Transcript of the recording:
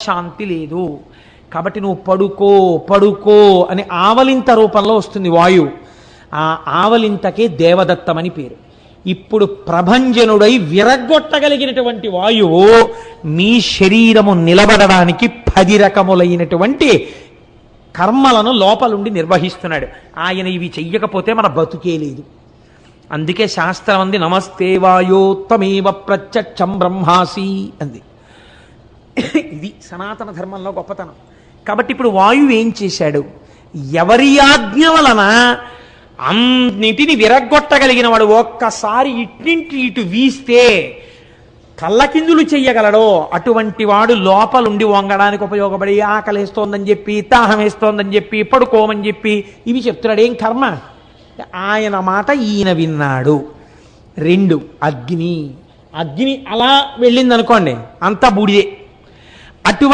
శాంతి లేదు. కాబట్టి నువ్వు పడుకో పడుకో అని ఆవలింత రూపంలో వస్తుంది వాయువు. ఆ ఆవలింతకే దేవదత్తమని పేరు. ఇప్పుడు ప్రభంజనుడై విరగ్గొట్టగలిగినటువంటి వాయువు మీ శరీరము నిలబడడానికి 10 రకములైనటువంటి కర్మలను లోపలుండి నిర్వహిస్తున్నాడు. ఆయన ఇవి చెయ్యకపోతే మన బతుకే లేదు. అందుకే శాస్త్రం అంది నమస్తే వాయోత్తమేవ ప్రత్యక్షం బ్రహ్మాసి అంది. ఇది సనాతన ధర్మంలో గొప్పతనం. కాబట్టి ఇప్పుడు వాయువు ఏం చేశాడు? ఎవరి ఆజ్ఞ వలన అన్నిటిని విరగ్గొట్టగలిగిన వాడు ఒక్కసారి ఇట్నింటి ఇటు వీస్తే కళ్ళకిందులు చెయ్యగలడో అటువంటి వాడు లోపలుండి వంగడానికి ఉపయోగపడి ఆకలేస్తోందని చెప్పి, దాహం వేస్తోందని చెప్పి, పడుకోమని చెప్పి ఇవి చెప్తున్నాడు. ఏం కర్మ? ఆయన మాట ఈయన విన్నాడు. 2 అగ్ని. అగ్ని అలా వెళ్ళిందనుకోండి అంతా బూడిదే. అటువంటి